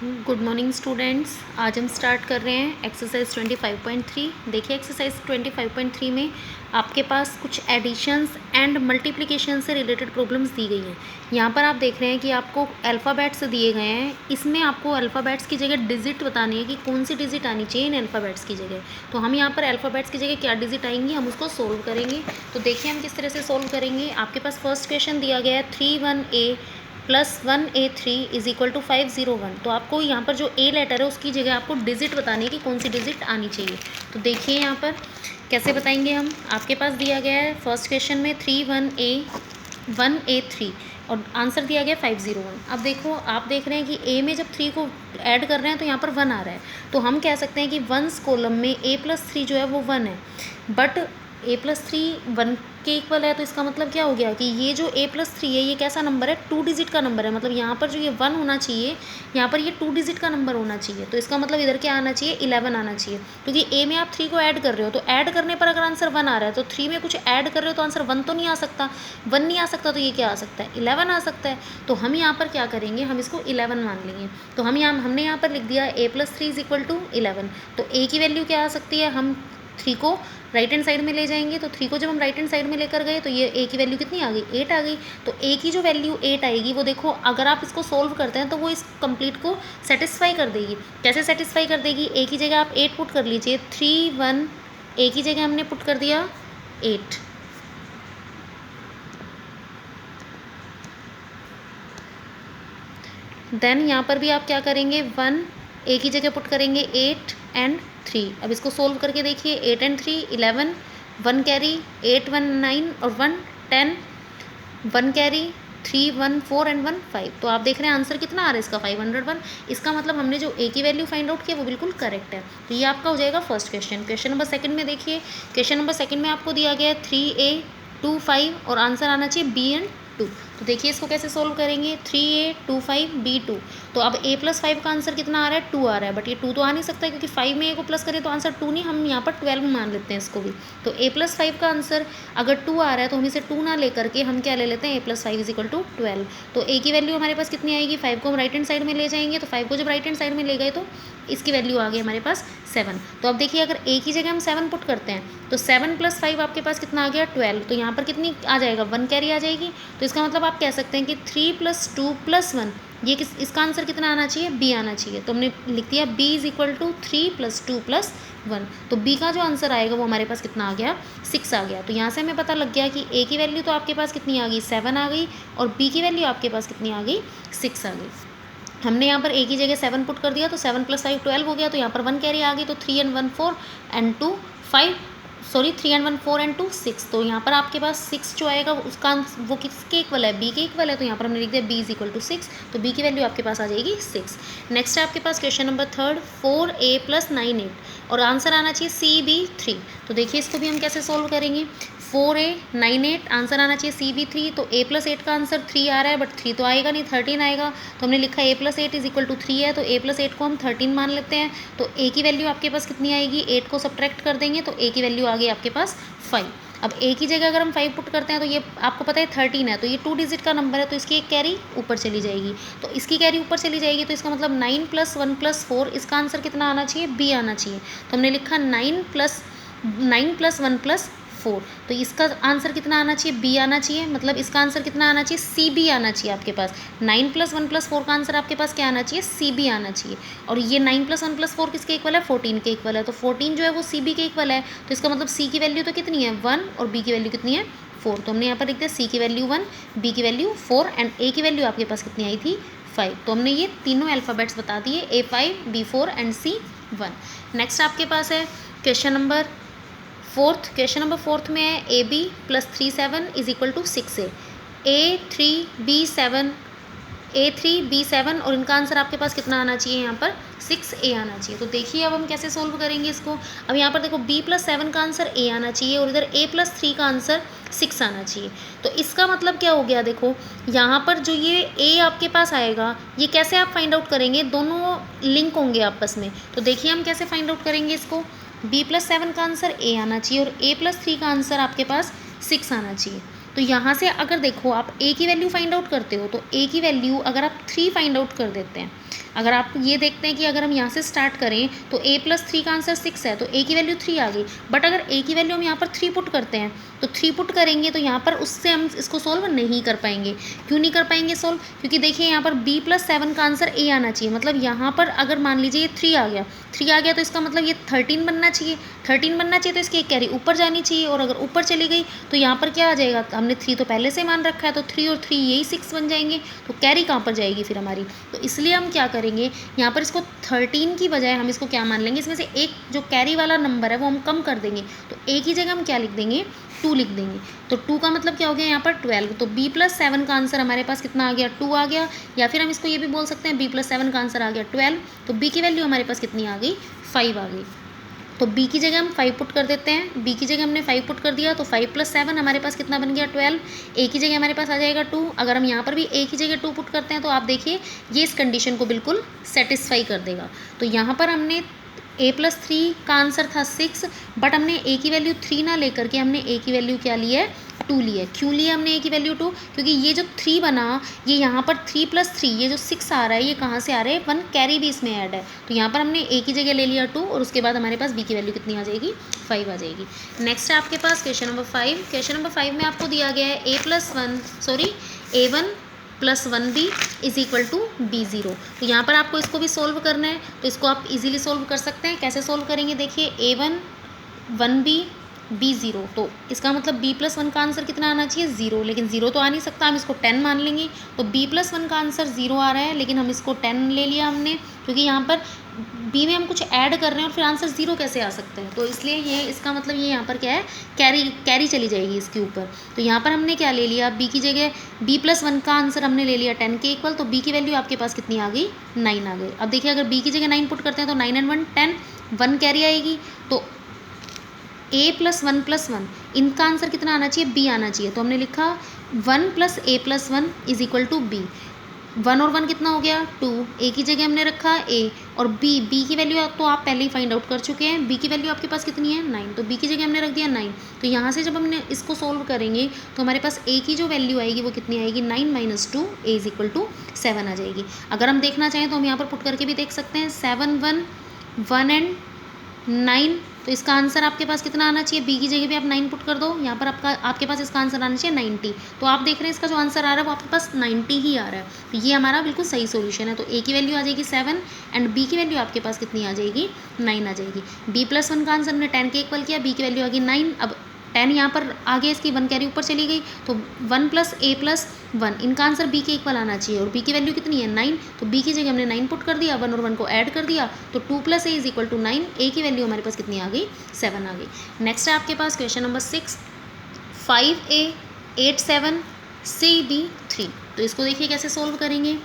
Good morning students. आज हम start कर रहे हैं एक्सरसाइज 25.3। देखिए एक्सरसाइज 25.3 में आपके पास कुछ एडिशंस एंड मल्टीप्लिकेशन से रिलेटेड प्रॉब्लम्स दी गई हैं। यहाँ पर आप देख रहे हैं कि आपको अल्फ़ाबेट्स दिए गए हैं। इसमें आपको अल्फ़ाबेट्स की जगह डिजिट बतानी है कि कौन सी डिजिट आनी चाहिए इन अल्फ़ाबेट्स की जगह। तो हम यहाँ पर अल्फ़ाबेट्स की जगह क्या डिजिट आएंगी हम उसको सोल्व करेंगे। तो देखिए हम किस तरह से सोल्व करेंगे। आपके पास फर्स्ट क्वेश्चन दिया गया है 31A + 1A3 = 501। तो आपको यहाँ पर जो ए लेटर है उसकी जगह आपको डिजिट बतानी है कि कौन सी डिजिट आनी चाहिए। तो देखिए यहाँ पर कैसे बताएंगे हम। आपके पास दिया गया है फर्स्ट क्वेश्चन में 31A 1A3 और आंसर दिया गया 501। अब देखो आप देख रहे हैं कि ए में जब 3 को ऐड कर रहे हैं तो यहाँ पर 1 आ रहा है। तो हम कह सकते हैं कि 1s कॉलम में A+3 जो है वो 1 है, बट A+3 1 के इक्वल है। तो इसका मतलब क्या हो गया कि ये जो A+3 है ये कैसा नंबर है, 2 डिजिट का नंबर है। मतलब यहाँ पर जो ये 1 होना चाहिए यहाँ पर ये 2 डिजिट का नंबर होना चाहिए। तो इसका मतलब इधर क्या आना चाहिए, 11 आना चाहिए, क्योंकि ए में आप 3 को ऐड कर रहे हो। तो ऐड करने पर अगर आंसर 1 आ रहा है तो 3 में कुछ ऐड कर रहे हो तो आंसर 1 तो नहीं आ सकता। 1 नहीं आ सकता तो ये क्या आ सकता है, 11 आ सकता है। तो हम यहाँ पर क्या करेंगे, हम इसको 11 मान लेंगे। तो हमने यहाँ पर लिख दिया A+3 = 11। तो ए की वैल्यू क्या आ सकती है, हम 3 को राइट हैंड साइड में ले जाएंगे। तो 3 को जब हम राइट हैंड साइड में लेकर गए तो ये ए की वैल्यू कितनी आ गई, 8 आ गई। तो ए की जो वैल्यू 8 आएगी वो देखो अगर आप इसको सोल्व करते हैं तो वो इस कंप्लीट को सेटिस्फाई कर देगी। कैसे सेटिस्फाई कर देगी, ए की जगह आप 8 पुट कर लीजिए। 31 ए की जगह हमने पुट कर दिया 8। देन यहाँ पर भी आप क्या करेंगे, 1 ए की जगह पुट करेंगे 8 एंड 3। अब इसको सोल्व करके देखिए 8 एंड 3 11, 1 कैरी 8 1 9 और 1 10, 1 कैरी 3 1 4 एंड 1 5। तो आप देख रहे हैं आंसर कितना आ रहा है इसका 501। इसका मतलब हमने जो ए की वैल्यू फाइंड आउट की वो बिल्कुल करेक्ट है। तो ये आपका हो जाएगा first question. Question number second में देखिए, क्वेश्चन नंबर सेकंड में आपको दिया गया है 3A 2 5 और आंसर आना चाहिए B एंड 2। तो देखिए इसको कैसे सोल्व करेंगे, 3A 2 5 B 2। तो अब A+5 का आंसर कितना आ रहा है, 2 आ रहा है, बट ये 2 तो आ नहीं सकता क्योंकि 5 में ए को प्लस करें तो आंसर 2 नहीं, हम यहाँ पर 12 मान लेते हैं इसको भी। तो A+5 का आंसर अगर 2 आ रहा है तो हम इसे 2 ना लेकर के हम क्या ले लेते हैं, A+5 = 12। तो ए की वैल्यू हमारे पास कितनी आएगी, 5 को हम राइट हैंड साइड में ले जाएंगे। तो 5 को जब राइट हैंड साइड में ले गए तो इसकी वैल्यू आ गई हमारे पास 7। तो अब देखिए अगर ए की जगह हम 7 पुट करते हैं तो 7 + 5 आपके पास कितना आ गया, 12। तो यहाँ पर कितनी आ जाएगा, 1 कैरी आ जाएगी। तो इसका मतलब आप कह सकते हैं कि 3 + 2 + 1 ये इसका आंसर कितना आना चाहिए, B आना चाहिए। तो हमने लिख दिया B = 3 + 2 + 1। तो B का जो आंसर आएगा वो हमारे पास कितना आ गया, 6 आ गया। तो यहाँ से हमें पता लग गया कि A की वैल्यू तो आपके पास कितनी आ गई, 7 आ गई, और B की वैल्यू आपके पास कितनी आ गई, 6 आ गई। हमने यहाँ पर ए की जगह 7 पुट कर दिया तो 7 + 5 12 हो गया। तो यहाँ पर 1 कैरी आ गई। तो 3 and 1 4 and 2 5, sorry 3 and 1 4 and 2 6। तो यहाँ पर आपके पास 6 जो आएगा उसका वो किसके इक्वल है, बी के इक्वल है। तो यहाँ पर हमने लिख दिया B = 6। तो बी की वैल्यू आपके पास आ जाएगी 6। नेक्स्ट है आपके पास क्वेश्चन नंबर थर्ड, 4A + 9 8 और आंसर आना चाहिए CB 3। तो देखिए इसको भी हम कैसे सोल्व करेंगे, 4A 9 8 आंसर आना चाहिए CB 3। तो A+8 का आंसर 3 आ रहा है, बट 3 तो आएगा नहीं, 13 आएगा। तो हमने लिखा A+8 = 3 है। तो A+8 को हम 13 मान लेते हैं। तो A की वैल्यू आपके पास कितनी आएगी, 8 को सब्ट्रैक्ट कर देंगे तो A की वैल्यू आ गई आपके पास 5। अब A की जगह अगर हम 5 पुट करते हैं तो ये आपको पता है 13 है, तो ये 2 डिजिट का नंबर है। तो इसकी एक कैरी ऊपर चली जाएगी। तो इसकी कैरी ऊपर चली जाएगी तो इसका मतलब 9 + 1 + 4 इसका आंसर कितना आना चाहिए, B आना चाहिए। तो हमने लिखा 9 + 1 + 4। तो इसका आंसर कितना आना चाहिए, B आना चाहिए। मतलब इसका आंसर कितना आना चाहिए, CB आना चाहिए आपके पास। 9 + 1 + 4 का आंसर आपके पास क्या आना चाहिए, CB आना चाहिए। और ये 9 + 1 + 4 किसके इक्वल है, 14 के इक्वल है। तो 14 जो है वो CB के इक्वल है। तो इसका मतलब C की वैल्यू तो कितनी है, 1, और B की वैल्यू कितनी है, 4। तो हमने यहाँ पर लिख दिया C की वैल्यू 1, B की वैल्यू 4 एंड A की वैल्यू आपके पास कितनी आई थी, 5। तो हमने ये तीनों अल्फ़ाबेट्स बता दिए, A5 B4 and C1। Next आपके पास है question number fourth. Question number fourth में है AB + 3 7 = 6A, A3B7 और इनका आंसर आपके पास कितना आना चाहिए, यहाँ पर 6A आना चाहिए। तो देखिए अब हम कैसे सोल्व करेंगे इसको। अब यहाँ पर देखो B + 7 का आंसर A आना चाहिए और इधर A + 3 का आंसर 6 आना चाहिए। तो इसका मतलब क्या हो गया, देखो यहाँ पर जो ये A आपके पास आएगा ये कैसे आप फाइंड आउट करेंगे, दोनों लिंक होंगे आपस में। तो देखिए हम कैसे फाइंड आउट करेंगे इसको। B + 7 का आंसर A आना चाहिए और A + 3 का आंसर आपके पास 6 आना चाहिए। तो यहाँ से अगर देखो आप a की वैल्यू फाइंड आउट करते हो, तो a की वैल्यू अगर आप 3 फाइंड आउट कर देते हैं, अगर आप ये देखते हैं कि अगर हम यहाँ से स्टार्ट करें तो a + 3 का आंसर 6 है, तो a की वैल्यू 3 आ गई। बट अगर a की वैल्यू हम यहाँ पर 3 पुट करते हैं, तो 3 पुट करेंगे तो यहाँ पर उससे हम इसको सोल्व नहीं कर पाएंगे। क्यों नहीं कर पाएंगे सोल्व? क्योंकि देखिए यहाँ पर b + 7 का आंसर a आना चाहिए। मतलब यहाँ पर अगर मान लीजिए ये 3 आ गया, 3 आ गया तो इसका मतलब ये 13 बनना चाहिए, 13 बनना चाहिए तो इसकी एक कैरी ऊपर जानी चाहिए, और अगर ऊपर चली गई तो यहाँ पर क्या आ जाएगा, हमने 3 तो पहले से मान रखा है, तो 3 और 3 यही 6 बन जाएंगे, तो कैरी कहाँ पर जाएगी फिर हमारी। तो इसलिए हम क्या करेंगे, यहाँ पर इसको 13 की बजाय हम इसको क्या मान लेंगे, इसमें से एक जो कैरी वाला नंबर है वो हम कम कर देंगे, तो a की जगह हम क्या लिख देंगे, 2 लिख देंगे। तो 2 का मतलब क्या हो गया यहाँ पर 12, तो b + 7 का आंसर हमारे पास कितना आ गया, 2 आ गया। या फिर हम इसको ये भी बोल सकते हैं b + 7 का आंसर आ गया 12, तो b की वैल्यू हमारे पास कितनी आ गई, 5 आ गई। तो b की जगह हम 5 पुट कर देते हैं, b की जगह हमने 5 पुट कर दिया, तो 5 + 7 हमारे पास कितना बन गया, 12। a की जगह हमारे पास आ जाएगा 2। अगर हम यहाँ पर भी a की जगह 2 पुट करते हैं तो आप देखिए ये इस कंडीशन को बिल्कुल सेटिस्फाई कर देगा। तो यहाँ पर हमने a + 3 का आंसर था 6, बट हमने a की वैल्यू 3 ना लेकर के हमने a की वैल्यू क्या ली है, 2 ली है। क्यों लिया हमने a की वैल्यू 2? क्योंकि ये जो 3 बना, ये यहाँ पर 3 + 3, ये जो 6 आ रहा है ये कहाँ से आ रहा है, 1 कैरी भी इसमें ऐड है। तो यहाँ पर हमने a की जगह ले लिया 2, और उसके बाद हमारे पास b की वैल्यू कितनी आ जाएगी, 5 आ जाएगी। नेक्स्ट है आपके पास क्वेश्चन नंबर 5। क्वेश्चन नंबर 5 में आपको दिया गया है a1 + 1b = b0। तो यहाँ पर आपको इसको भी सोल्व करना है, तो इसको आप इजीली सोल्व कर सकते हैं। कैसे सोल्व करेंगे, देखिए a1 1b b0, तो इसका मतलब b + 1 का आंसर कितना आना चाहिए, 0, लेकिन 0 तो आ नहीं सकता, हम इसको 10 मान लेंगे। तो b + 1 का आंसर 0 आ रहा है, लेकिन हम इसको 10 ले लिया हमने, क्योंकि यहाँ पर b में हम कुछ ऐड कर रहे हैं और फिर आंसर 0 कैसे आ सकता है। तो इसलिए ये इसका मतलब ये यहाँ पर क्या है, कैरी चली जाएगी इसके ऊपर। तो यहाँ पर हमने क्या ले लिया, b की जगह b + 1 का आंसर हमने ले लिया 10 के इक्वल, तो b की वैल्यू आपके पास कितनी आ गई, 9 आ गई। अब देखिए अगर b की जगह 9 पुट करते हैं तो 9 and 1 10, 1 कैरी आएगी, तो a + 1 + 1 इनका आंसर कितना आना चाहिए, b आना चाहिए। तो हमने लिखा 1 + a + 1 = b। 1 और 1 कितना हो गया, 2। a की जगह हमने रखा a, और b की वैल्यू तो आप पहले ही फाइंड आउट कर चुके हैं। b की वैल्यू आपके पास कितनी है, 9, तो b की जगह हमने रख दिया 9। तो यहाँ से जब हमने इसको सोल्व करेंगे तो हमारे पास a की जो वैल्यू आएगी वो कितनी आएगी, 9 - 2 a = 7 आ जाएगी। अगर हम देखना चाहें तो हम यहाँ पर पुट करके भी देख सकते हैं, 7 1 and 9, तो इसका आंसर आपके पास कितना आना चाहिए, b की जगह भी आप 9 पुट कर दो, यहाँ पर आपके पास इसका आंसर आना चाहिए 90। तो आप देख रहे हैं इसका जो आंसर आ रहा है वो आपके पास 90 ही आ रहा है, तो ये हमारा बिल्कुल सही सोल्यूशन है। तो a की वैल्यू आ जाएगी 7 एंड b की वैल्यू आपके पास कितनी आ जाएगी, 9 आ जाएगी। b + 1 का आंसर हमने 10 के इक्वल किया, b की वैल्यू आ गई 9। अब 10 यहाँ पर आगे इसकी 1 कैरी ऊपर चली गई, तो 1 + a + 1 इनका आंसर b के इक्वल आना चाहिए, और b की वैल्यू कितनी है, 9। तो b की जगह हमने 9 पुट कर दिया, 1 और 1 को ऐड कर दिया, तो 2 + a = 9, a की वैल्यू हमारे पास कितनी आ गई, 7 आ गई। नेक्स्ट है आपके पास क्वेश्चन नंबर 6, 5a 8 7 cb 3। तो इसको देखिए कैसे सोल्व करेंगे,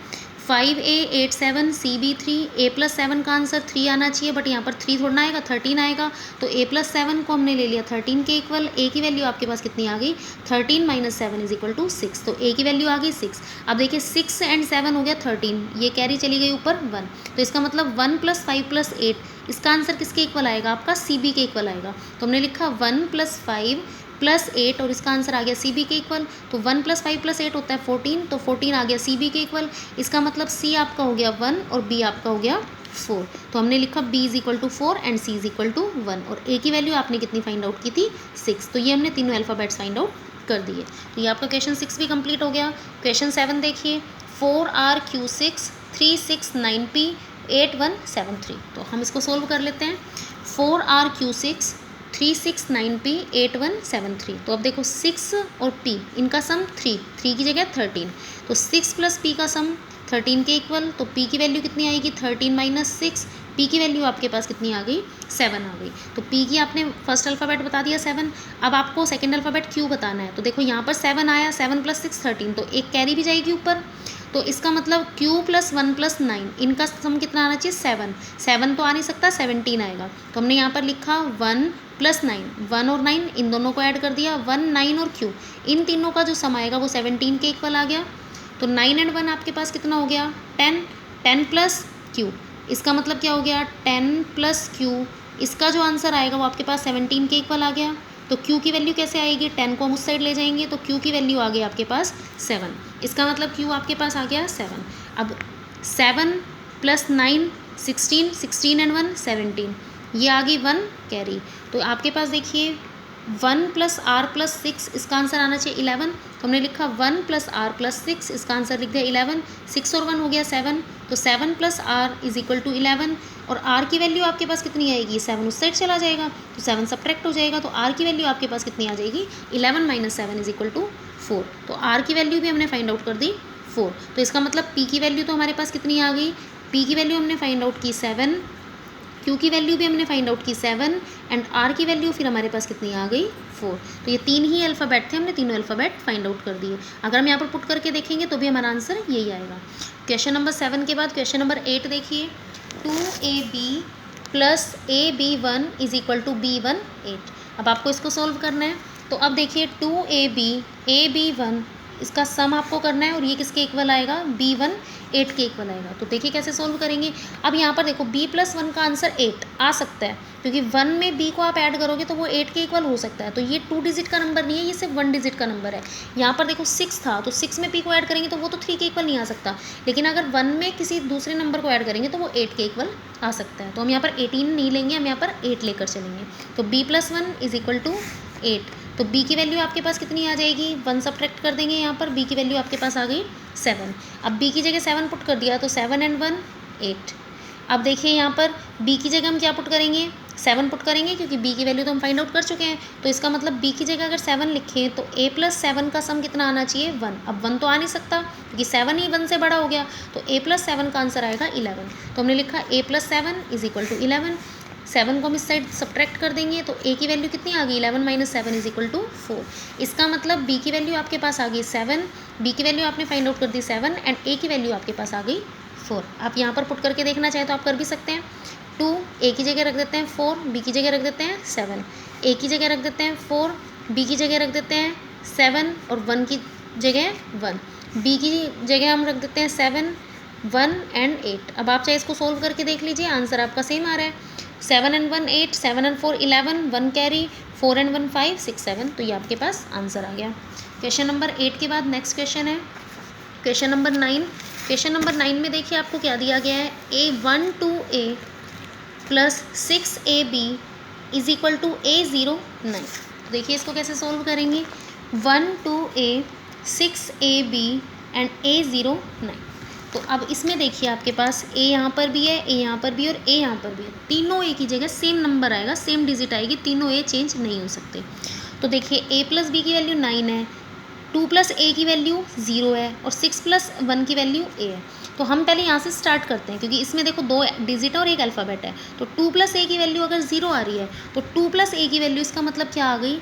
5a 8 7 cb 3, a + 7 का आंसर 3 आना चाहिए, बट यहाँ पर 3 थोड़ा ना आएगा, 13 आएगा। तो a + 7 को हमने ले लिया 13 के इक्वल, a की वैल्यू आपके पास कितनी आ गई, 13 - 7 = 6, तो a की वैल्यू आ गई 6। अब देखिए 6 and 7 हो गया 13, ये कैरी चली गई ऊपर 1, तो इसका मतलब 1 + 5 + 8 इसका आंसर किसके इक्वल आएगा, आपका cb के इक्वल आएगा। तो हमने लिखा 1 + 5 + 8, और इसका आंसर आ गया cb के इक्वल। तो 1 + 5 + 8 होता है 14, तो 14 आ गया cb के इक्वल। इसका मतलब c आपका हो गया 1 और b आपका हो गया 4। तो हमने लिखा b = 4 एंड c = 1, और a की वैल्यू आपने कितनी फाइंड आउट की थी, 6। तो ये हमने तीनों अल्फ़ाबेट्स फाइंड आउट कर दिए। तो ये आपका क्वेश्चन 6 भी कंप्लीट हो गया। क्वेश्चन 7 देखिए, 4rq6 369p 8173। तो हम इसको सोल्व कर लेते हैं। 4rq6 369p 8173। तो अब देखो 6 और p इनका सम 3 की जगह 13, तो 6 + p का सम 13 के इक्वल, तो p की वैल्यू कितनी आएगी, 13 - 6, p की वैल्यू आपके पास कितनी आ गई, 7 आ गई। तो p की आपने फर्स्ट अल्फ़ाबेट बता दिया 7, अब आपको सेकंड अल्फ़ाबेट q बताना है। तो देखो यहाँ पर 7 आया, 7 + 6 13, तो एक कैरी भी जाएगी ऊपर, तो इसका मतलब q + 1 + 9 इनका सम कितना आना चाहिए, 7 तो आ नहीं सकता, 17 आएगा। तो हमने यहाँ पर लिखा 1 + 9, 1 और 9 इन दोनों को ऐड कर दिया, 1 9 और q इन तीनों का जो सम आएगा वो 17 के इक्वल आ गया। तो 9 and 1 आपके पास कितना हो गया, 10 + q, इसका मतलब क्या हो गया, 10 + q, इसका जो आंसर आएगा वो आपके पास 17 के इक्वल आ गया। तो Q की वैल्यू कैसे आएगी, 10 को हम उस साइड ले जाएंगे तो Q की वैल्यू आ गई आपके पास 7। इसका मतलब Q आपके पास आ गया 7। अब 7 + 9 16, 16 एंड 1 17, ये आ गई 1 कैरी। तो आपके पास देखिए 1 + r + 6, इसका आंसर आना चाहिए 11। तो हमने लिखा 1 + r + 6, इसका आंसर लिख दिया 11। 6 और 1 हो गया 7, तो 7 + r = 11। और r की वैल्यू आपके पास कितनी आएगी, 7 उस साइड चला जाएगा तो 7 सब्ट्रैक्ट हो जाएगा, तो r की वैल्यू आपके पास कितनी आ जाएगी, 11 - 7 = 4। तो r की वैल्यू भी हमने फाइंड आउट कर दी 4। तो इसका मतलब p की वैल्यू तो हमारे पास कितनी आ गई, p की वैल्यू हमने फाइंड आउट की 7, Q की वैल्यू भी हमने फाइंड आउट की 7 एंड R की वैल्यू फिर हमारे पास कितनी आ गई 4। तो ये 3 ही अल्फ़ाबेट थे, हमने तीनों अल्फ़ाबेट फाइंड आउट कर दिए। अगर हम यहाँ पर पुट करके देखेंगे तो भी हमारा आंसर यही आएगा। क्वेश्चन नंबर 7 के बाद क्वेश्चन नंबर 8 देखिए, 2AB + AB1 = B1 8। अब आपको इसको सोल्व करना है। तो अब देखिए 2AB AB1 इसका सम आपको करना है और ये किसके इक्वल आएगा, B1 8 के इक्वल आएगा। तो देखिए कैसे सोल्व करेंगे। अब यहाँ पर देखो B + 1 का आंसर 8 आ सकता है, क्योंकि 1 में B को आप ऐड करोगे तो वो 8 के इक्वल हो सकता है। तो ये 2 डिजिट का नंबर नहीं है, ये सिर्फ 1 डिजिट का नंबर है। यहाँ पर देखो 6 था, तो 6 में P को ऐड करेंगे तो वो तो 3 के इक्वल नहीं आ सकता, लेकिन अगर 1 में किसी दूसरे नंबर को ऐड करेंगे तो वो 8 के इक्वल आ सकता है। तो हम यहाँ पर 18 नहीं लेंगे, हम यहाँ पर 8 लेकर चलेंगे। तो B + 1 = 8। तो B की वैल्यू आपके पास कितनी आ जाएगी, 1 सब्ट्रैक्ट कर देंगे, यहाँ पर B की वैल्यू आपके पास आ गई 7। अब B की जगह 7 पुट कर दिया तो 7 एंड 1 8। अब देखिए यहाँ पर B की जगह हम क्या पुट करेंगे, 7 पुट करेंगे, क्योंकि B की वैल्यू तो हम फाइंड आउट कर चुके हैं। तो इसका मतलब B की जगह अगर 7 लिखें तो A + 7 का सम कितना आना चाहिए, 1। अब 1 तो आ नहीं सकता क्योंकि 7 ही 1 से बड़ा हो गया, तो A + 7 का आंसर आएगा 11। तो हमने लिखा A + 7 = 11। 7 को हम इस साइड सब्ट्रैक्ट कर देंगे तो A की वैल्यू कितनी आ गई, 11 - 7 = 4। इसका मतलब B की वैल्यू आपके पास आ गई 7, B की वैल्यू आपने फाइंड आउट कर दी 7 एंड A की वैल्यू आपके पास आ गई 4। आप यहाँ पर पुट करके देखना चाहें तो आप कर भी सकते हैं। 2 A की जगह रख देते हैं 4, B की जगह रख देते हैं 7, A की जगह रख देते हैं 4, B की जगह रख देते हैं 7 और 1 की जगह 1, B की जगह हम रख देते हैं 7, 1 एंड 8। अब आप चाहे इसको सोल्व करके देख लीजिए, आंसर आपका सेम आ रहा है। 7 एंड 1 8, 7 एंड 4 11, 1 कैरी, 4 एंड 1 5 6 7। तो ये आपके पास आंसर आ गया। क्वेश्चन नंबर 8 के बाद नेक्स्ट क्वेश्चन है क्वेश्चन नंबर 9। क्वेश्चन नंबर 9 में देखिए आपको क्या दिया गया है, A1 to A + 6AB = A0 9। तो देखिए इसको कैसे सोल्व करेंगे, 1 to A 6AB and A0 9। तो अब इसमें देखिए आपके पास A यहाँ पर भी है, A यहाँ पर भी है और A यहाँ पर भी है। तीनों A की जगह सेम नंबर आएगा, सेम डिजिट आएगी, तीनों A चेंज नहीं हो सकते। तो देखिए A + B की वैल्यू 9 है, 2 + A की वैल्यू 0 है और 6 + 1 की वैल्यू A है। तो हम पहले यहाँ से स्टार्ट करते हैं, क्योंकि इसमें देखो 2 डिजिट और एक अल्फ़ाबेट है। तो 2 + A की वैल्यू अगर 0 आ रही है तो 2 + A की वैल्यू इसका मतलब क्या आ गई,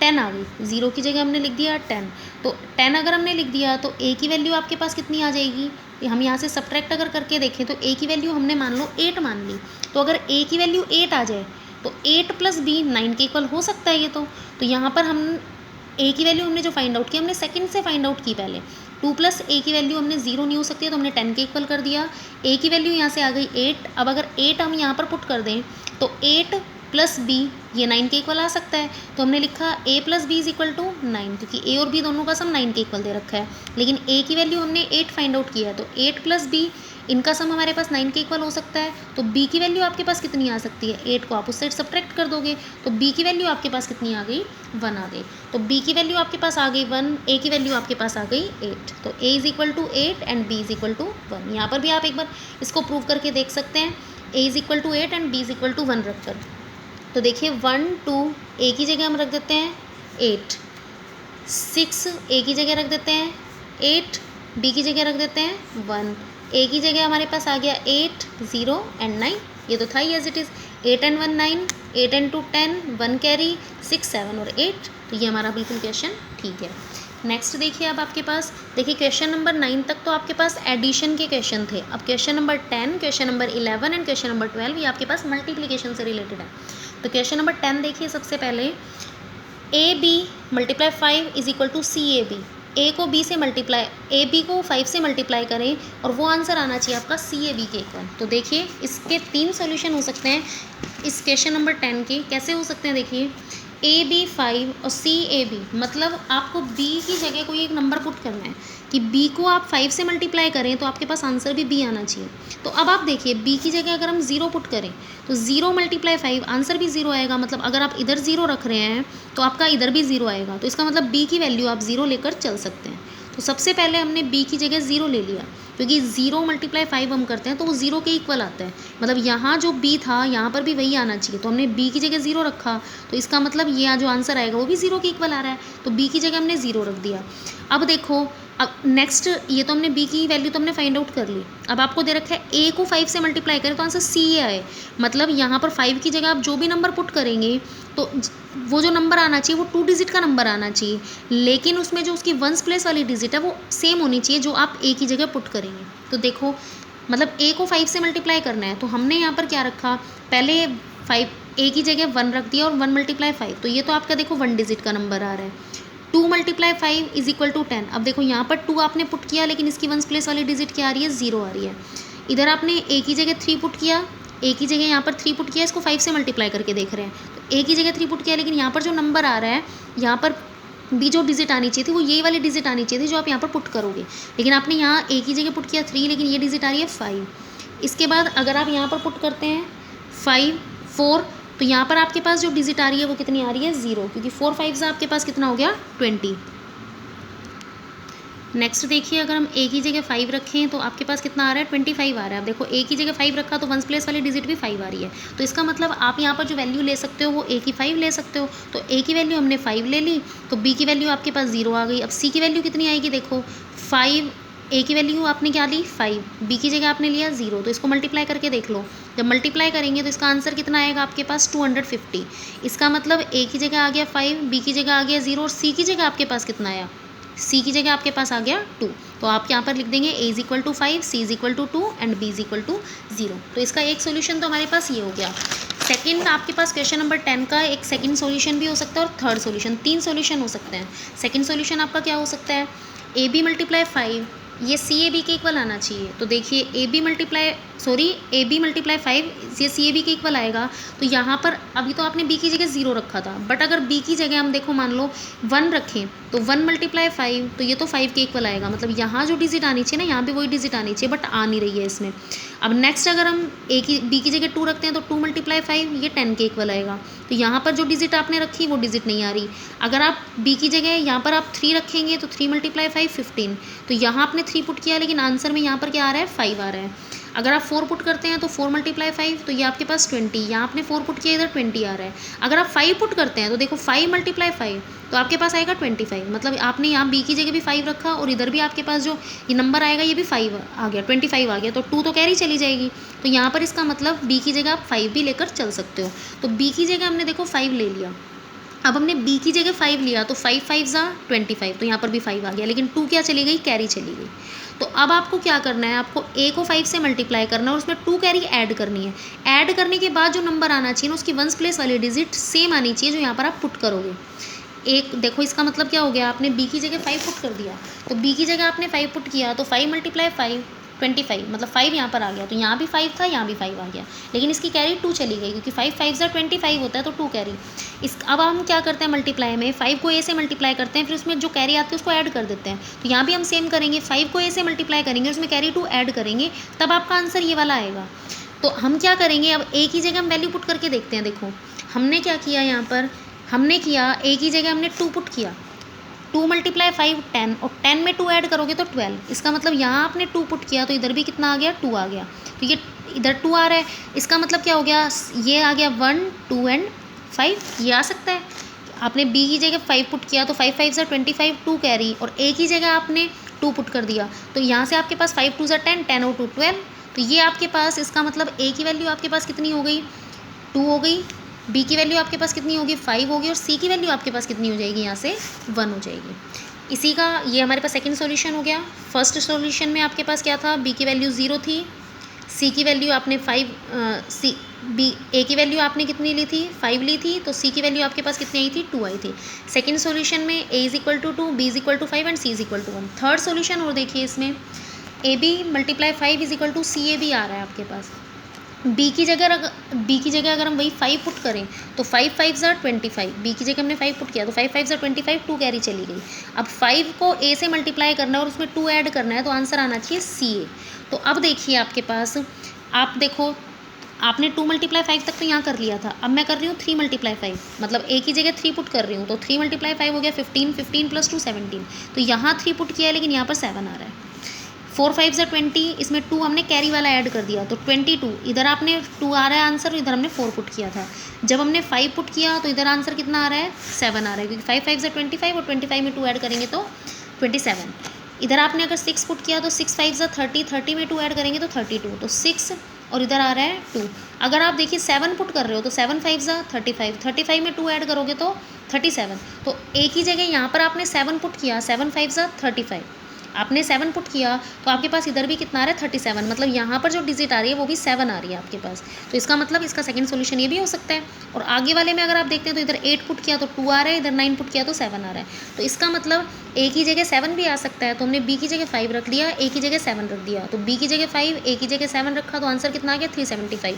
10 आ गई। 0 की जगह हमने लिख दिया 10। तो 10 अगर हमने लिख दिया तो A की वैल्यू आपके पास कितनी आ जाएगी, हम यहाँ से सब्ट्रैक्ट अगर करके देखें तो A की वैल्यू हमने मान लो 8 मान ली। तो अगर A की वैल्यू 8 आ जाए तो 8 + B 9 के इक्वल हो सकता है ये। तो यहाँ पर हम A की वैल्यू हमने जो फाइंड आउट की, हमने सेकंड से फाइंड आउट की पहले। 2 + A की वैल्यू हमने 0 नहीं हो सकती है तो हमने 10 के इक्वल कर दिया। A की वैल्यू यहाँ से आ गई 8। अब अगर 8 हम यहाँ पर पुट कर दें तो 8 + B ये 9 के इक्वल आ सकता है। तो हमने लिखा A + B = 9, क्योंकि A और B दोनों का सम 9 के इक्वल दे रखा है। लेकिन A की वैल्यू हमने 8 फाइंड आउट किया है, तो 8 + B इनका सम हमारे पास 9 के इक्वल हो सकता है। तो B की वैल्यू आपके पास कितनी आ सकती है, 8 को आप उस साइड सब्ट्रैक्ट कर दोगे तो B की वैल्यू आपके पास कितनी आ गई, 1 आ गई। तो B की वैल्यू आपके पास आ गई 1, A की वैल्यू आपके पास आ गई 8। तो A = 8 एंड B = 1। यहाँ पर भी आप एक बार इसको प्रूव करके देख सकते हैं, A = 8 एंड B = 1 रख कर। तो देखिए 1 2 A की जगह हम रख देते हैं 8, 6 A की जगह रख देते हैं 8, B की जगह रख देते हैं 1, A की जगह हमारे पास आ गया 8 0 एंड 9। ये तो था ही as it is. 8 and 1 9, 8 and 2 10, 1 carry, 6 7 और 8। तो ये हमारा बिल्कुल क्वेश्चन ठीक है। नेक्स्ट देखिए अब आपके पास, देखिए क्वेश्चन नंबर 9 तक तो आपके पास एडिशन के क्वेश्चन थे। अब question number 10, question number 11 and question number 12 ये आपके पास मल्टीप्लिकेशन से रिलेटेड है। तो क्वेश्चन नंबर 10 देखिए, सबसे पहले AB × 5 = CAB। A को B से मल्टीप्लाई, AB को 5 से मल्टीप्लाई करें और वो आंसर आना चाहिए आपका CAB के इक्वल। तो देखिए इसके 3 सॉल्यूशन हो सकते हैं इस क्वेश्चन नंबर 10 के। कैसे हो सकते हैं देखिए, ए बी 5 और सी ए बी, मतलब आपको बी की जगह कोई एक नंबर पुट करना है कि बी को आप 5 से मल्टीप्लाई करें तो आपके पास आंसर भी बी आना चाहिए। तो अब आप देखिए बी की जगह अगर हम 0 पुट करें तो 0 × 5 आंसर भी 0 आएगा, मतलब अगर आप इधर 0 रख रहे हैं तो आपका इधर भी 0 आएगा। तो इसका मतलब बी की वैल्यू आप 0 लेकर चल सकते हैं। तो सबसे पहले हमने बी की जगह 0 ले लिया, क्योंकि 0 × 5 हम करते हैं तो वो 0 के इक्वल आता है, मतलब यहाँ जो बी था यहाँ पर भी वही आना चाहिए। तो हमने बी की जगह 0 रखा, तो इसका मतलब ये जो आंसर आएगा वो भी 0 के इक्वल आ रहा है, तो बी की जगह हमने 0 रख दिया। अब देखो, अब नेक्स्ट ये तो हमने बी की वैल्यू तो हमने फाइंड आउट कर ली। अब आपको दे रखा है ए को 5 से मल्टीप्लाई करें तो आंसर सी ए आए, मतलब यहाँ पर 5 की जगह आप जो भी नंबर पुट करेंगे तो वो जो नंबर आना चाहिए वो 2 डिजिट का नंबर आना चाहिए, लेकिन उसमें जो उसकी 1s प्लेस वाली डिजिट है वो सेम होनी चाहिए जो आप ए की जगह पुट करेंगे। तो देखो, मतलब ए को 5 से मल्टीप्लाई करना है तो हमने यहाँ पर क्या रखा, पहले 5 ए की जगह 1 रख दिया और 1 × 5, तो ये तो आपका देखो 1 डिजिट का नंबर आ रहा है। 2 × 5 = 10। अब देखो यहाँ पर 2 आपने पुट किया, लेकिन इसकी 1s प्लेस वाली डिजिट क्या आ रही है, 0 आ रही है। इधर आपने ए की जगह 3 पुट किया, ए की जगह यहाँ पर 3 पुट किया, इसको 5 से मल्टीप्लाई करके देख रहे हैं तो ए की जगह 3 पुट किया, लेकिन यहाँ पर जो नंबर आ रहा है यहाँ पर भी जो डिजिट आनी चाहिए थी वो ये वाली डिजिट आनी चाहिए थी जो आप यहाँ पर पुट करोगे, लेकिन आपने यहाँ ए की जगह पुट किया 3, लेकिन ये डिजिट आ रही है 5। इसके बाद अगर आप यहाँ पर पुट करते हैं 5 4, तो यहाँ पर आपके पास जो डिजिट आ रही है वो कितनी आ रही है, 0, क्योंकि 4 5 आपके पास कितना हो गया, 20। नेक्स्ट देखिए, अगर हम ए की जगह 5 रखें तो आपके पास कितना आ रहा है, 25 आ रहा है। अब देखो ए की जगह 5 रखा तो 1s प्लेस वाली डिजिट भी 5 आ रही है, तो इसका मतलब आप यहाँ पर जो वैल्यू ले सकते हो वो ए की 5 ले सकते हो। तो ए की वैल्यू हमने 5 ले ली, तो बी की वैल्यू आपके पास 0 आ गई। अब सी की वैल्यू कितनी आएगी, देखो 5, ए की वैल्यू आपने क्या ली 5, बी की जगह आपने लिया 0, तो इसको मल्टीप्लाई करके देख लो। जब मल्टीप्लाई करेंगे तो इसका आंसर कितना आएगा आपके पास, 250। इसका मतलब ए की जगह आ गया 5, बी की जगह आ गया 0 और सी की जगह आपके पास कितना आया, सी की जगह आपके पास आ गया 2। तो आप यहाँ पर लिख देंगे ए = 5, सी = 2 एंड बी = 0। तो इसका एक सोल्यूशन तो हमारे पास ये हो गया। सेकंड आपके पास क्वेश्चन नंबर 10 का एक सेकंड सॉल्यूशन भी हो सकता है और थर्ड सॉल्यूशन, 3 सॉल्यूशन हो सकते हैं। सेकंड सॉल्यूशन आपका क्या हो सकता है, ए बी × 5 ये सी ए बी के इक्वल आना चाहिए। तो देखिए ए बी × 5 ये सी ए बी के इक्वल आएगा। तो यहाँ पर अभी तो आपने बी की जगह 0 रखा था, बट अगर बी की जगह हम देखो मान लो 1 रखें तो 1 × 5 तो ये तो 5 के इक्वल आएगा, मतलब यहाँ जो डिजिट आनी चाहिए ना यहाँ भी वही डिजिट आनी चाहिए, बट आ नहीं रही है इसमें। अब नेक्स्ट अगर हम बी की जगह 2 रखते हैं तो 2 × 5 ये 10 के इक्वल आएगा, तो यहाँ पर जो डिजिट आपने रखी वो डिजिट नहीं आ रही। अगर आप बी की जगह यहाँ पर आप 3 रखेंगे तो 3 × 5 15, तो यहाँ आपने 3 पुट किया, लेकिन आंसर में यहाँ पर क्या आ रहा है, 5 आ रहा है। अगर आप 4 पुट करते हैं तो 4 × 5 तो ये आपके पास 20, यहाँ आपने 4 पुट किया, इधर 20 आ रहा है। अगर आप 5 पुट करते हैं तो देखो 5 × 5 तो आपके पास आएगा 25, मतलब आपने यहाँ बी की जगह भी 5 रखा और इधर भी आपके पास जो ये नंबर आएगा ये भी 5 आ गया, 25 आ गया, तो 2 तो कैरी चली जाएगी। तो यहाँ पर इसका मतलब बी की जगह आप 5 भी लेकर चल सकते हो। तो बी की जगह हमने देखो 5 ले लिया, अब हमने बी की जगह 5 लिया तो 5 5 25, तो यहाँ पर भी 5 आ गया, लेकिन 2 क्या चली गई, कैरी चली गई। तो अब आपको क्या करना है, आपको ए को 5 से मल्टीप्लाई करना है और उसमें 2 कैरी ऐड करनी है। ऐड करने के बाद जो नंबर आना चाहिए ना उसकी 1s प्लेस वाली डिजिट सेम आनी चाहिए जो यहाँ पर आप पुट करोगे। एक देखो इसका मतलब क्या हो गया, आपने बी की जगह 5 पुट कर दिया, तो बी की जगह आपने 5 पुट किया तो 5 × 5 25, मतलब 5 यहाँ पर आ गया, तो यहाँ भी 5 था, यहाँ भी 5 आ गया, लेकिन इसकी कैरी 2 चली गई, क्योंकि 5 5 25 होता है तो 2 कैरी। अब हम क्या करते हैं मल्टीप्लाई में, 5 को ए से मल्टीप्लाई करते हैं, फिर उसमें जो कैरी आती है उसको ऐड कर देते हैं। तो यहाँ भी हम सेम करेंगे, 5 को ए से मल्टीप्लाई करेंगे, उसमें कैरी 2 ऐड करेंगे, तब आपका आंसर ये वाला आएगा। तो हम क्या करेंगे, अब ए की जगह हम वैल्यू पुट करके देखते हैं। देखो हमने क्या किया, यहाँ पर हमने किया ए की जगह हमने 2 पुट किया, 2 × 5 10, और 10 में 2 ऐड करोगे तो 12। इसका मतलब यहाँ आपने 2 पुट किया तो इधर भी कितना आ गया, 2 आ गया, तो ये इधर 2 आ रहा है। इसका मतलब क्या हो गया, ये आ गया 1 2 एंड 5, ये आ सकता है। आपने बी की जगह 5 पुट किया तो 5 5 25, 2 कैरी, और ए की जगह आपने 2 पुट कर दिया, तो यहाँ से आपके पास 5 2 10, 10 और 2 12, तो ये आपके पास, इसका मतलब ए की वैल्यू आपके पास कितनी हो गई, 2 हो गई, बी की वैल्यू आपके पास कितनी होगी, 5 होगी, और सी की वैल्यू आपके पास कितनी हो जाएगी, यहाँ से 1 हो जाएगी। इसी का ये हमारे पास सेकंड सॉल्यूशन हो गया। फर्स्ट सॉल्यूशन में आपके पास क्या था, बी की वैल्यू 0 थी, सी की वैल्यू आपने ए की वैल्यू आपने कितनी ली थी, 5 ली थी, तो सी की वैल्यू आपके पास कितनी आई थी, 2 आई थी। सेकंड सॉल्यूशन में a = 2, b = 5 and c = 1। Third solution और देखिए, इसमें A B × 5 = C A B आ रहा है आपके पास। बी की जगह अगर हम वही 5 पुट करें तो 5 5 ज़ा 25, बी की जगह हमने 5 पुट किया तो 5 5 ज़ा 25, 2 कैरी चली गई। अब 5 को ए से मल्टीप्लाई करना है और उसमें 2 ऐड करना है तो आंसर आना चाहिए सी ए। तो अब देखिए आपके पास, आप देखो आपने 2 × 5 तक तो यहाँ कर लिया था, अब मैं कर रही हूँ 3 × 5, मतलब ए की जगह 3 पुट कर रही हूँ तो 3 × 5 हो गया 15, 15 + 2 17। तो यहाँ 3 पुट किया है लेकिन यहाँ पर 7 आ रहा है। 4 5 ज़ा 20, इसमें 2 हमने कैरी वाला ऐड कर दिया तो 22, इधर आपने 2 आ रहा है आंसर, इधर हमने 4 पुट किया था। जब हमने 5 पुट किया तो इधर आंसर कितना आ रहा है 7 आ रहा है, क्योंकि 5 5 ज़ा 25 और 25 में 2 ऐड करेंगे तो 27। इधर आपने अगर 6 पुट किया तो 6 5 ज़ा 30, 30 में 2 ऐड करेंगे तो 32, तो 6 और इधर आ रहा है 2। अगर आप देखिए 7 पुट कर रहे हो तो 7 5 ज़ा 35, 35 में 2 ऐड करोगे तो 37। तो एक ही जगह यहाँ पर आपने 7 पुट किया, 7 5 ज़ा 35, आपने 7 पुट किया तो आपके पास इधर भी कितना आ रहा है 37, मतलब यहाँ पर जो डिजिट आ रही है वो भी 7 आ रही है आपके पास। तो इसका मतलब इसका सेकंड सॉल्यूशन ये भी हो सकता है। और आगे वाले में अगर आप देखते हैं तो इधर 8 पुट किया तो 2 आ रहा है, इधर 9 पुट किया तो 7 आ रहा है। तो इसका मतलब ए की जगह 7 भी आ सकता है, तो हमने बी की जगह 5 रख दिया, ए की जगह 7 रख दिया, तो बी की जगह 5, ए की जगह 7 रखा तो आंसर कितना आ गया 375।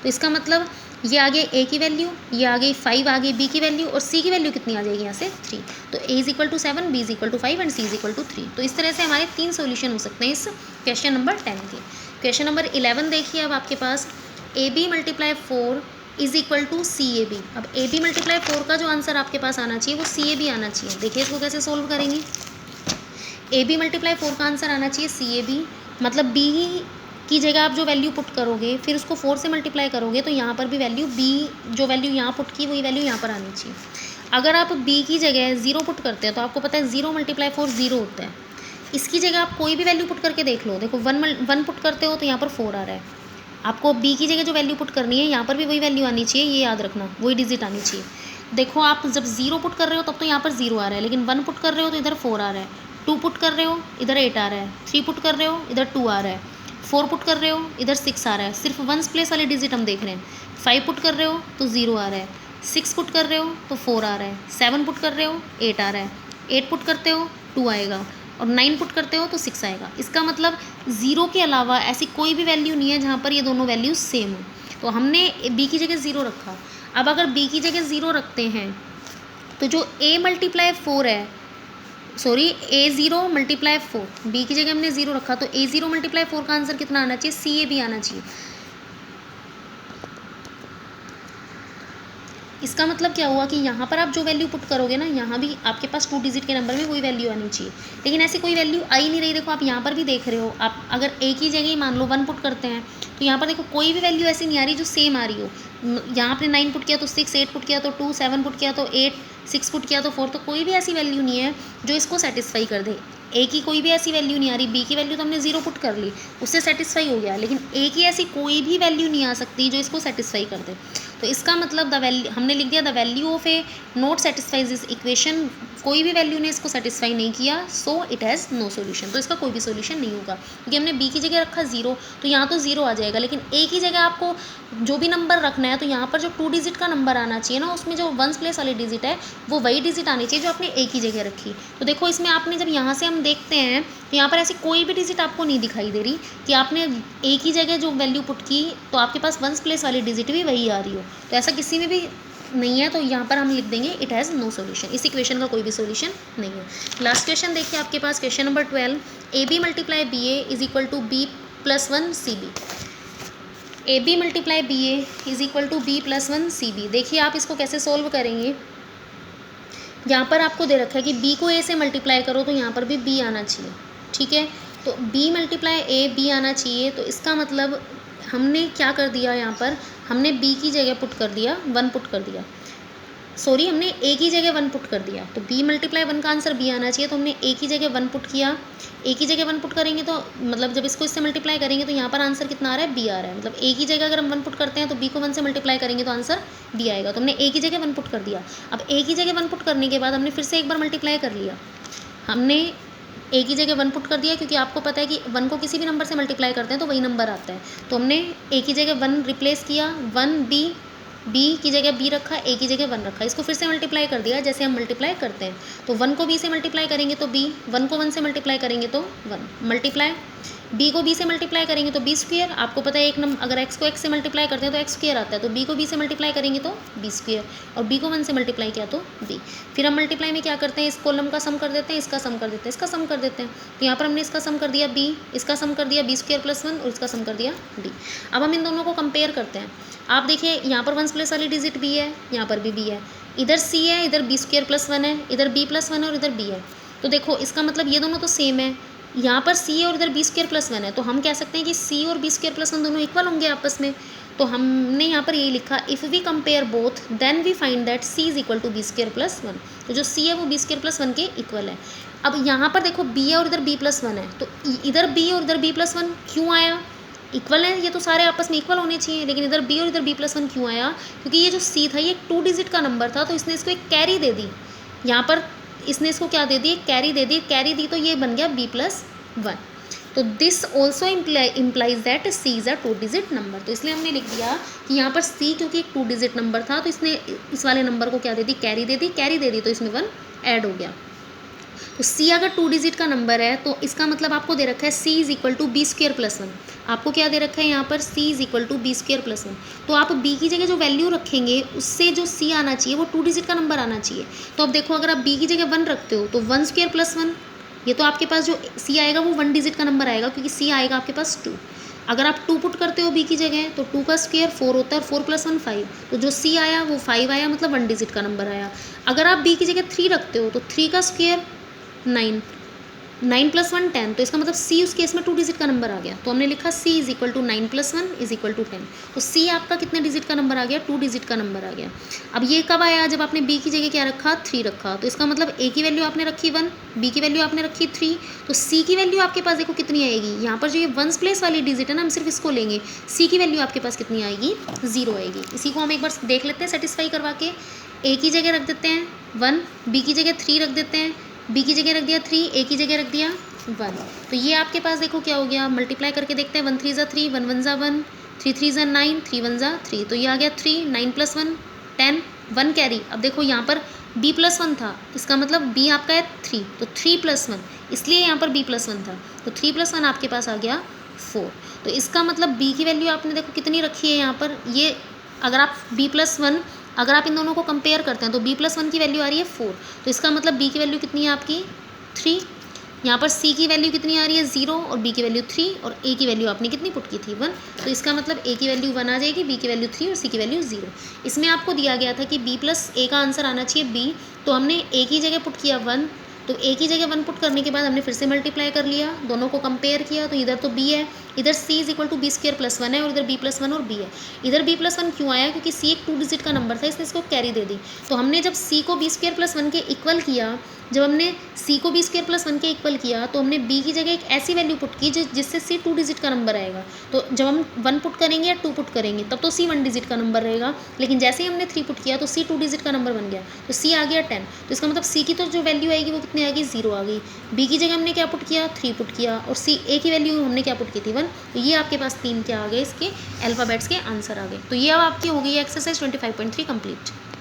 तो इसका मतलब ये आ गई ए की वैल्यू, ये आ गई 5, आ गई बी की वैल्यू, और सी की वैल्यू कितनी आ जाएगी यहाँ से 3। तो ए = 7, बी = 5 एंड सी = 3। तो इस तरह से हमारे 3 सॉल्यूशन हो सकते हैं इस क्वेश्चन नंबर 10 के। क्वेश्चन नंबर 11 देखिए, अब आपके पास AB × 4 = CAB। अब AB × 4 का जो आंसर आपके पास आना चाहिए वो CAB आना चाहिए। देखिए इसको कैसे सोल्व करेंगे। AB × 4 का आंसर आना चाहिए CAB, मतलब B की जगह आप जो वैल्यू पुट करोगे फिर उसको 4 से मल्टीप्लाई करोगे तो यहाँ पर भी वैल्यू B, जो वैल्यू यहाँ पुट की वही वैल्यू यहाँ पर आनी चाहिए। अगर आप B की जगह 0 पुट करते हैं तो आपको पता है 0 × 4 0 होता है। इसकी जगह आप कोई भी वैल्यू पुट करके देख लो, देखो 1 पुट करते हो तो यहाँ पर 4 आ रहा है। आपको B की जगह जो वैल्यू पुट करनी है यहाँ पर भी वही वैल्यू आनी चाहिए, ये याद रखना, वही डिजिट आनी चाहिए। देखो आप जब 0 पुट कर रहे हो तब तो यहाँ पर 0 आ रहा है, लेकिन 1 पुट कर रहे हो तो इधर 4 आ रहा है, 2 पुट कर रहे हो इधर 8 आ रहा है, 3 पुट कर रहे हो इधर 2 आ रहा है, 4 पुट कर रहे हो इधर 6 आ रहा है। सिर्फ 1s प्लेस वाले डिजिट हम देख रहे हैं। 5 पुट कर रहे हो तो 0 आ रहा है, 6 पुट कर रहे हो तो 4 आ रहा है, 7 पुट कर रहे हो 8 आ रहा है, 8 पुट करते हो 2 आएगा, और 9 पुट करते हो तो 6 आएगा। इसका मतलब 0 के अलावा ऐसी कोई भी वैल्यू नहीं है जहाँ पर ये दोनों वैल्यूज सेम हो। तो हमने B की जगह 0 रखा। अब अगर B की जगह 0 रखते हैं तो जो A × 4 है, सॉरी A0 × 4, B की जगह हमने 0 रखा तो A0 × 4 का आंसर कितना आना चाहिए, CAB आना चाहिए। इसका मतलब क्या हुआ कि यहाँ पर आप जो वैल्यू पुट करोगे ना, यहाँ भी आपके पास 2 डिजिट के नंबर में वही वैल्यू आनी चाहिए, लेकिन ऐसी कोई वैल्यू आ ही नहीं रही। देखो आप यहाँ पर भी देख रहे हो, आप अगर ए की जगह मान लो 1 पुट करते हैं तो यहाँ पर देखो कोई भी वैल्यू ऐसी नहीं आ रही जो सेम आ रही हो। यहाँ आपने 9 पुट किया तो 6, 8 पुट किया तो 2, 7 पुट किया तो 8, 6 पुट किया तो 4, तो कोई भी ऐसी वैल्यू नहीं है जो इसको सेटिस्फाई कर दे। ए की कोई भी ऐसी वैल्यू नहीं आ रही, बी की वैल्यू तो हमने 0 पुट कर ली, उससे सेटिस्फाई हो गया, लेकिन ए की ऐसी कोई भी वैल्यू नहीं आ सकती जो इसको सेटिस्फाई कर दे। तो इसका मतलब द वैल्यू हमने लिख दिया, the value of a not satisfies this equation. कोई भी वैल्यू ने इसको सेटिस्फाई नहीं किया, so it has no solution. तो इसका कोई भी सॉल्यूशन नहीं होगा, क्योंकि हमने बी की जगह रखा 0 तो यहाँ तो 0 आ जाएगा, लेकिन ए की जगह आपको जो भी नंबर रखना है तो यहाँ पर जो 2 डिजिट का नंबर आना चाहिए ना, उसमें जो 1s प्लेस वाली डिजिट है वो वही डिजिट आनी चाहिए जो आपने ए की जगह रखी। तो देखो इसमें आपने जब यहाँ से हम देखते हैं तो यहाँ पर ऐसी कोई भी डिजिट आपको नहीं दिखाई दे रही कि आपने ए की जगह जो वैल्यू पुट की तो आपके पास 1s प्लेस वाली डिजिट भी वही आ रही हो, तो ऐसा किसी में भी नहीं है। तो यहाँ पर हम लिख देंगे इट हैज़ नो सॉल्यूशन, इस इक्वेशन का कोई भी सॉल्यूशन नहीं है। लास्ट क्वेश्चन देखिए आपके पास, question number 12, AB × BA = B + 1 CB। AB × BA = B + 1 CB। देखिए आप इसको कैसे सोल्व करेंगे। यहाँ पर आपको दे रखा है कि B को A से मल्टीप्लाई करो तो यहाँ पर भी B आना चाहिए, ठीक है। तो B × A B आना चाहिए, तो इसका मतलब हमने क्या कर दिया, यहाँ पर हमने B की जगह पुट कर दिया 1 पुट कर दिया, सॉरी हमने A की जगह 1 पुट कर दिया। तो B × 1 का आंसर B आना चाहिए, तो हमने A की जगह 1 पुट किया। A की जगह 1 पुट करेंगे तो मतलब जब इसको इससे मल्टीप्लाई करेंगे तो यहाँ पर आंसर कितना आ रहा है, B आ रहा है। मतलब A की जगह अगर हम 1 पुट करते हैं तो B को 1 से मल्टीप्लाई करेंगे तो आंसर B आएगा। तो हमने A की जगह 1 पुट कर दिया। अब A की जगह 1 पुट करने के बाद हमने फिर से एक बार मल्टीप्लाई कर लिया। हमने A की जगह 1 पुट कर दिया, क्योंकि आपको पता है कि 1 को किसी भी नंबर से मल्टीप्लाई करते हैं तो वही नंबर आता है। तो हमने A की जगह 1 रिप्लेस किया, 1B बी की जगह बी रखा, ए की जगह 1 रखा, इसको फिर से मल्टीप्लाई कर दिया जैसे हम मल्टीप्लाई करते हैं। तो 1 को बी से मल्टीप्लाई करेंगे तो बी, 1 को 1 से मल्टीप्लाई करेंगे तो 1, मल्टीप्लाई बी को बी से मल्टीप्लाई करेंगे तो बी स्क्वायर। आपको पता है एक नंबर अगर एक्स को एक्स से मल्टीप्लाई करते हैं तो एक्स स्क्वायर आता है, तो बी को बी से मल्टीप्लाई करेंगे तो बी स्क्वायर, और बी को 1 से मल्टीप्लाई किया तो बी। फिर हम मल्टीप्लाई में क्या करते हैं, इस कॉलम का सम कर देते हैं, इसका सम कर देते हैं, इसका सम कर देते हैं। तो यहाँ पर हमने इसका सम कर दिया बी, इसका सम कर दिया बी स्क्वायर प्लस 1 और इसका सम कर दिया बी। अब हम इन दोनों को कंपेयर करते हैं। आप देखिए यहाँ पर 1 प्लेस वाली डिजिट बी है, यहाँ पर भी बी है, इधर सी है, इधर बी स्क्वायर प्लस 1 है, इधर बी प्लस 1 है और इधर बी है। तो देखो इसका मतलब ये दोनों तो सेम है, यहाँ पर सी है और इधर बी स्क्वायर प्लस 1 है, तो हम कह सकते हैं कि सी और बी स्क्वायर प्लस 1 दोनों इक्वल होंगे आपस में। तो हमने यहाँ पर ये लिखा if we compare both then we find that c is equal to b square plus 1। तो जो सी है वो बी स्क्वायर प्लस 1 के इक्वल है। अब यहाँ पर देखो बी है और इधर बी प्लस 1 है, तो इधर बी और इधर बी प्लस 1 क्यों आया, इक्वल है, ये तो सारे आपस में इक्वल होने चाहिए, लेकिन इधर बी और इधर बी प्लस 1 क्यों आया, क्योंकि ये जो सी था ये एक 2 डिजिट का नंबर था, तो इसने इसको एक कैरी दे दी। यहाँ पर इसने इसको क्या दे दी, एक कैरी दे दी, कैरी दी तो ये बन गया बी प्लस 1। तो this also implies that c is a 2 digit number. तो इसलिए हमने लिख दिया कि यहाँ पर सी क्योंकि एक 2 डिजिट नंबर था तो इसने इस वाले नंबर को क्या दे दी, कैरी दे दी, कैरी दे दी तो इसमें 1 ऐड हो गया। तो सी अगर 2 डिजिट का नंबर है तो इसका मतलब आपको दे रखा है c is equal to b square plus 1। आपको क्या दे रखा है यहाँ पर, c is equal to b square plus 1। तो आप बी की जगह जो वैल्यू रखेंगे उससे जो सी आना चाहिए वो 2 डिजिट का नंबर आना चाहिए। तो अब देखो अगर आप बी की जगह 1 रखते हो तो 1 स्क्वायर प्लस 1, ये तो आपके पास जो सी आएगा वो 1 डिजिट का नंबर आएगा क्योंकि सी आएगा आपके पास 2। अगर आप 2 पुट करते हो बी की जगह तो 2 का स्क्वायर 4 होता है, 4 प्लस 1 5, तो जो सी आया वो 5 आया, मतलब 1 डिजिट का नंबर आया। अगर आप बी की जगह 3 रखते हो तो 3 का स्क्वायर 9, 9 प्लस 1 10, तो इसका मतलब सी उस केस में 2 डिजिट का नंबर आ गया। तो हमने लिखा c is equal to 9 plus 1 is equal to 10। तो सी आपका कितने डिजिट का नंबर आ गया, 2 डिजिट का नंबर आ गया। अब ये कब आया, जब आपने बी की जगह क्या रखा, 3 रखा। तो इसका मतलब ए की वैल्यू आपने रखी 1, बी की वैल्यू आपने रखी 3, तो सी की वैल्यू आपके पास देखो कितनी आएगी, यहाँ पर जो ये 1 प्लेस वाली डिजिट है ना, हम सिर्फ इसको लेंगे, सी की वैल्यू आपके पास कितनी आएगी, 0 आएगी। इसी को हम एक बार देख लेते हैं सेटिस्फाई करवा के। ए की जगह रख देते हैं 1, बी की जगह 3 रख देते हैं, बी की जगह रख दिया 3, ए की जगह रख दिया 1। तो ये आपके पास देखो क्या हो गया, मल्टीप्लाई करके देखते हैं, 1 3 ज़ा 3, 1 1 ज़ा 1, 3 3 ज़ा 9, 3 1 ज़ा 3, तो ये आ गया 3, 9 प्लस 1 10, 1 कैरी। अब देखो यहाँ पर b प्लस 1 था, इसका मतलब b आपका है 3, तो 3 प्लस 1, इसलिए यहाँ पर b प्लस 1 था, तो 3 प्लस 1 आपके पास आ गया 4। तो इसका मतलब b की वैल्यू आपने देखो कितनी रखी है यहाँ पर, ये अगर आप b प्लस 1 अगर आप इन दोनों को कंपेयर करते हैं तो b प्लस 1 की वैल्यू आ रही है 4, तो इसका मतलब b की वैल्यू कितनी है आपकी 3। यहाँ पर c की वैल्यू कितनी आ रही है 0 और b की वैल्यू 3 और a की वैल्यू आपने कितनी पुट की थी 1, तो इसका मतलब a की वैल्यू 1 आ जाएगी, b की वैल्यू 3 और c की वैल्यू 0। इसमें आपको दिया गया था कि b प्लस a का आंसर आना चाहिए b, तो हमने a की जगह पुट किया 1, तो a की जगह 1 पुट करने के बाद हमने फिर से मल्टीप्लाई कर लिया, दोनों को कंपेयर किया, तो इधर तो b है, इधर c is equal to b square plus 1 है और इधर b प्लस 1 और b है। इधर b प्लस 1 क्यों आया, क्योंकि c एक 2 डिजिट का नंबर था, इसने इसको कैरी दे दी। तो हमने जब c को बी स्क्वायर प्लस 1 के इक्वल किया, जब हमने c को बी स्क्वायर प्लस 1 के इक्वल किया तो हमने b की जगह एक ऐसी वैल्यू पुट की जिससे c 2 डिजिट का नंबर आएगा। तो जब हम 1 पुट करेंगे या 2 पुट करेंगे तब तो c 1 डिजिट का नंबर रहेगा, लेकिन जैसे ही हमने 3 पुट किया तो c 2 डिजिट का नंबर बन गया, तो c आ गया 10। तो इसका मतलब c की तो जो वैल्यू आएगी वो कितनी आएगी, 0 आ गई। b की जगह हमने क्या पुट किया, 3 पुट किया, और a की वैल्यू हमने क्या पुट की थी 1, तो ये आपके पास 3 क्या आ गए, इसके अल्फ़ाबेट्स के आंसर आ गए। तो ये अब आपकी हो गई एक्सरसाइज 25.3 कंप्लीट।